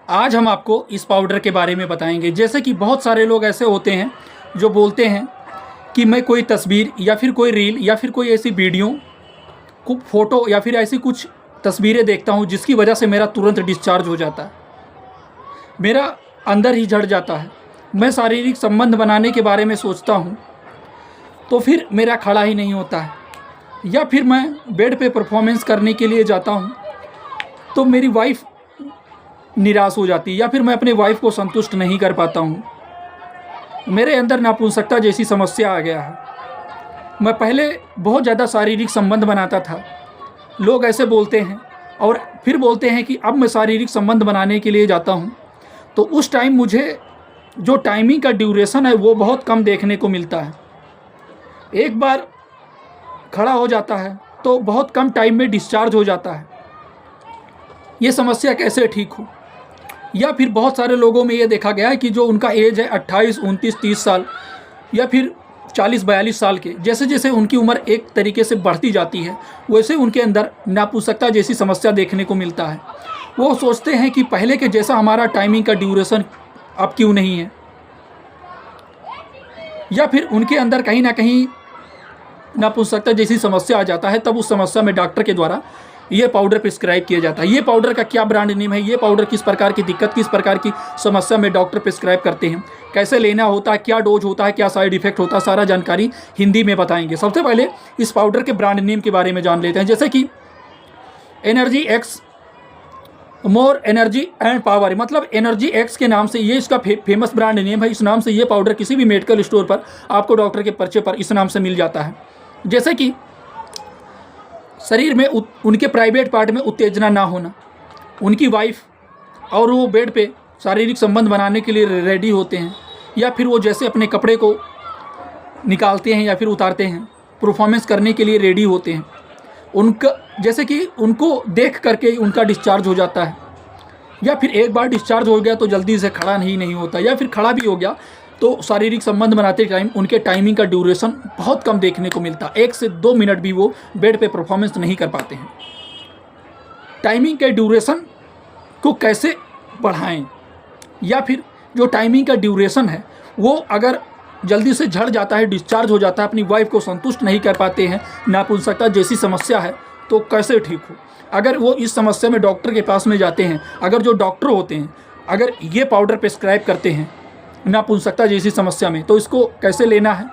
आज हम आपको इस पाउडर के बारे में बताएंगे। जैसे कि बहुत सारे लोग ऐसे होते हैं जो बोलते हैं कि मैं कोई तस्वीर या फिर कोई रील या फिर कोई ऐसी वीडियो को फोटो या फिर ऐसी कुछ तस्वीरें देखता हूँ जिसकी वजह से मेरा तुरंत डिस्चार्ज हो जाता है, मेरा अंदर ही झड़ जाता है। मैं शारीरिक संबंध बनाने के बारे में सोचता हूँ तो फिर मेरा खड़ा ही नहीं होता है, या फिर मैं बेड पे परफॉर्मेंस करने के लिए जाता हूँ तो मेरी वाइफ निराश हो जाती है, या फिर मैं अपने वाइफ को संतुष्ट नहीं कर पाता हूँ। मेरे अंदर नापुंसकता जैसी समस्या आ गया है। मैं पहले बहुत ज़्यादा शारीरिक संबंध बनाता था, लोग ऐसे बोलते हैं और फिर बोलते हैं कि अब मैं शारीरिक संबंध बनाने के लिए जाता हूँ तो उस टाइम मुझे जो टाइमिंग का ड्यूरेशन है वो बहुत कम देखने को मिलता है। एक बार खड़ा हो जाता है तो बहुत कम टाइम में डिस्चार्ज हो जाता है। ये समस्या कैसे ठीक हो? या फिर बहुत सारे लोगों में ये देखा गया है कि जो उनका एज है 28, 29, 30 साल या फिर 40, 42 साल के, जैसे जैसे उनकी उम्र एक तरीके से बढ़ती जाती है वैसे उनके अंदर नापुंसकता जैसी समस्या देखने को मिलता है। वो सोचते हैं कि पहले के जैसा हमारा टाइमिंग का ड्यूरेशन अब क्यों नहीं है, या फिर उनके अंदर कहीं ना कहीं नापुंसकता जैसी समस्या आ जाता है। तब उस समस्या में डॉक्टर के द्वारा ये पाउडर प्रिस्क्राइब किया जाता है। ये पाउडर का क्या ब्रांड नेम है, ये पाउडर किस प्रकार की दिक्कत, किस प्रकार की समस्या में डॉक्टर प्रिस्क्राइब करते हैं, कैसे लेना होता है, क्या डोज होता है, क्या साइड इफेक्ट होता है, सारा जानकारी हिंदी में बताएंगे। सबसे पहले इस पाउडर के ब्रांड नेम के बारे में जान लेते हैं। जैसे कि energy x more energy and power, मतलब एनर्जी एक्स के नाम से ये इसका फेमस ब्रांड नेम है। इस नाम से ये पाउडर किसी भी मेडिकल स्टोर पर आपको डॉक्टर के पर्चे पर इस नाम से मिल जाता है। जैसे कि शरीर में उनके प्राइवेट पार्ट में उत्तेजना ना होना, उनकी वाइफ और वो बेड पे शारीरिक संबंध बनाने के लिए रेडी होते हैं, या फिर वो जैसे अपने कपड़े को निकालते हैं या फिर उतारते हैं परफॉर्मेंस करने के लिए रेडी होते हैं, उनका जैसे कि उनको देख करके उनका डिस्चार्ज हो जाता है, या फिर एक बार डिस्चार्ज हो गया तो जल्दी से खड़ा नहीं होता, या फिर खड़ा भी हो गया तो शारीरिक संबंध बनाते टाइम उनके टाइमिंग का ड्यूरेशन बहुत कम देखने को मिलता है। 1 से 2 मिनट भी वो बेड पे परफॉर्मेंस नहीं कर पाते हैं। टाइमिंग के ड्यूरेशन को कैसे बढ़ाएं, या फिर जो टाइमिंग का ड्यूरेशन है वो अगर जल्दी से झड़ जाता है, डिस्चार्ज हो जाता है, अपनी वाइफ को संतुष्ट नहीं कर पाते हैं, नापुंसकता जैसी समस्या है, तो कैसे ठीक हो? अगर वो इस समस्या में डॉक्टर के पास में जाते हैं, अगर जो डॉक्टर होते हैं अगर ये पाउडर प्रिस्क्राइब करते हैं नापुंसकता जैसी समस्या में, तो इसको कैसे लेना है,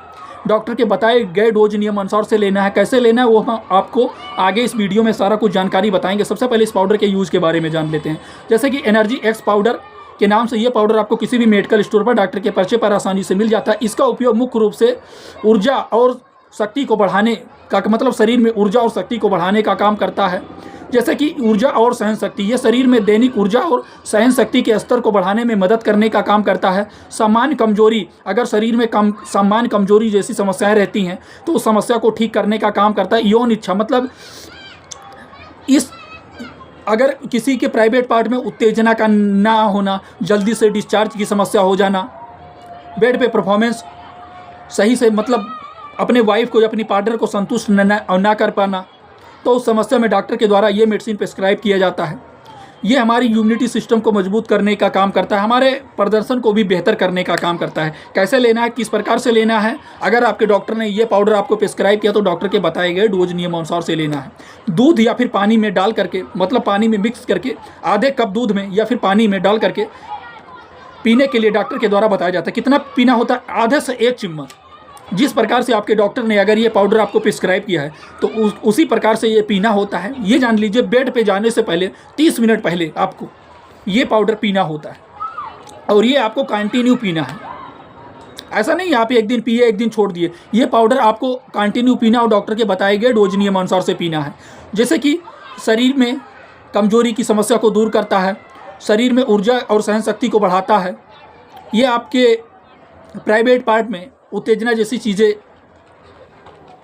डॉक्टर के बताए गए डोज नियम अनुसार से लेना है, कैसे लेना है, वो हम आपको आगे इस वीडियो में सारा कुछ जानकारी बताएंगे। सबसे पहले इस पाउडर के यूज़ के बारे में जान लेते हैं। जैसे कि एनर्जी एक्स पाउडर के नाम से ये पाउडर आपको किसी भी मेडिकल स्टोर पर डॉक्टर के पर्चे पर आसानी से मिल जाता है। इसका उपयोग मुख्य रूप से ऊर्जा और शक्ति को बढ़ाने का, मतलब शरीर में ऊर्जा और शक्ति को बढ़ाने का काम करता है। जैसे कि ऊर्जा और सहन शक्ति, ये शरीर में दैनिक ऊर्जा और सहन शक्ति के स्तर को बढ़ाने में मदद करने का काम करता है। सामान्य कमजोरी, अगर शरीर में सामान्य कमजोरी जैसी समस्याएं रहती हैं तो उस समस्या को ठीक करने का काम करता है। यौन इच्छा, मतलब अगर किसी के प्राइवेट पार्ट में उत्तेजना का ना होना, जल्दी से डिस्चार्ज की समस्या हो जाना, बेड पे परफॉर्मेंस सही से, मतलब अपने वाइफ को या अपनी पार्टनर को संतुष्ट ना कर पाना, तो उस समस्या में डॉक्टर के द्वारा ये मेडिसिन प्रिस्क्राइब किया जाता है। ये हमारी इम्यूनिटी सिस्टम को मजबूत करने का काम करता है, हमारे प्रदर्शन को भी बेहतर करने का काम करता है। कैसे लेना है, किस प्रकार से लेना है, अगर आपके डॉक्टर ने ये पाउडर आपको प्रिस्क्राइब किया तो डॉक्टर के बताए गए डोज नियम अनुसार से लेना है। दूध या फिर पानी में डाल करके, मतलब पानी में मिक्स करके आधे कप दूध में या फिर पानी में डाल करके पीने के लिए डॉक्टर के द्वारा बताया जाता है। कितना पीना होता है? आधे से 1 चम्मच। जिस प्रकार से आपके डॉक्टर ने अगर ये पाउडर आपको प्रिस्क्राइब किया है तो उसी प्रकार से ये पीना होता है। ये जान लीजिए, बेड पे जाने से पहले 30 मिनट पहले आपको ये पाउडर पीना होता है, और ये आपको कंटिन्यू पीना है। ऐसा नहीं आप एक दिन पिए एक दिन छोड़ दिए, ये पाउडर आपको कंटिन्यू पीना और डॉक्टर के बताए गए डोज नियम अनुसार से पीना है। जैसे कि शरीर में कमजोरी की समस्या को दूर करता है, शरीर में ऊर्जा और सहन शक्ति को बढ़ाता है, ये आपके प्राइवेट पार्ट में उत्तेजना जैसी चीज़ें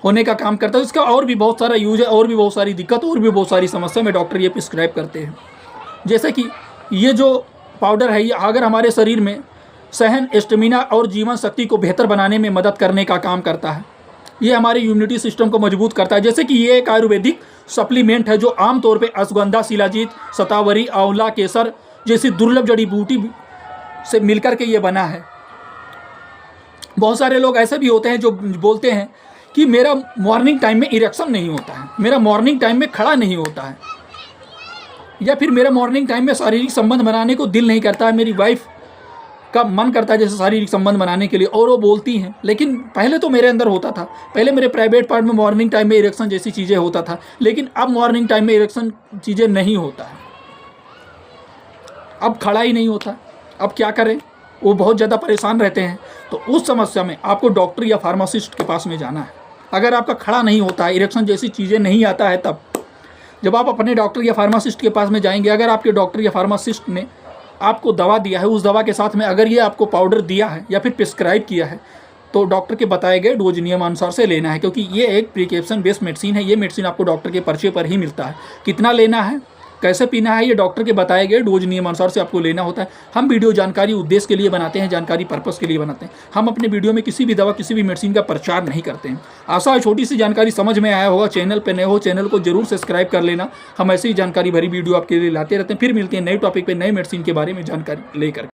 होने का काम करता है। इसका और भी बहुत सारा यूज है, और भी बहुत सारी दिक्कत, और भी बहुत सारी समस्या में डॉक्टर ये प्रिस्क्राइब करते हैं। जैसे कि ये जो पाउडर है ये अगर हमारे शरीर में सहन, स्टेमिना और जीवन शक्ति को बेहतर बनाने में मदद करने का काम करता है। ये हमारी इम्यूनिटी सिस्टम को मजबूत करता है। जैसे कि ये एक आयुर्वेदिक सप्लीमेंट है जो आमतौर पर अश्वगंधा, शिलाजीत, शतावरी, आंवला, केसर जैसी दुर्लभ जड़ी बूटी से मिलकर के ये बना है। बहुत सारे लोग ऐसे भी होते हैं जो बोलते हैं कि मेरा मॉर्निंग टाइम में इरेक्शन नहीं होता है, मेरा मॉर्निंग टाइम में खड़ा नहीं होता है, या फिर मेरा मॉर्निंग टाइम में शारीरिक संबंध बनाने को दिल नहीं करता है, मेरी वाइफ का मन करता है जैसे शारीरिक संबंध बनाने के लिए, और वो बोलती हैं। लेकिन पहले तो मेरे अंदर होता था, पहले मेरे प्राइवेट पार्ट में मॉर्निंग टाइम में इरेक्शन जैसी चीज़ें होता था, लेकिन अब मॉर्निंग टाइम में इरेक्शन चीज़ें नहीं होता है, अब खड़ा ही नहीं होता। अब क्या करें, वो बहुत ज़्यादा परेशान रहते हैं। तो उस समस्या में आपको डॉक्टर या फार्मासिस्ट के पास में जाना है। अगर आपका खड़ा नहीं होता है, इरेक्शन जैसी चीज़ें नहीं आता है, तब जब आप अपने डॉक्टर या फार्मासिस्ट के पास में जाएंगे, अगर आपके डॉक्टर या फार्मासिस्ट ने आपको दवा दिया है, उस दवा के साथ में अगर ये आपको पाउडर दिया है या फिर प्रिस्क्राइब किया है, तो डॉक्टर के बताए गए डोज नियमानुसार से लेना है, क्योंकि ये एक प्रिकॉशन बेस्ड मेडिसिन है। ये मेडिसिन आपको डॉक्टर के पर्चे पर ही मिलता है। कितना लेना है, कैसे पीना है, ये डॉक्टर के बताए गए डोज नियमानुसार से आपको लेना होता है। हम वीडियो जानकारी उद्देश्य के लिए बनाते हैं, जानकारी पर्पस के लिए बनाते हैं। हम अपने वीडियो में किसी भी दवा, किसी भी मेडिसिन का प्रचार नहीं करते हैं। आशा है छोटी सी जानकारी समझ में आया होगा। चैनल पर नए हो, चैनल को जरूर सब्सक्राइब कर लेना। हम ऐसी ही जानकारी भरी वीडियो आपके लिए लाते रहते हैं। फिर मिलते हैं नए टॉपिक पे, नए मेडिसिन के बारे में जानकारी लेकर।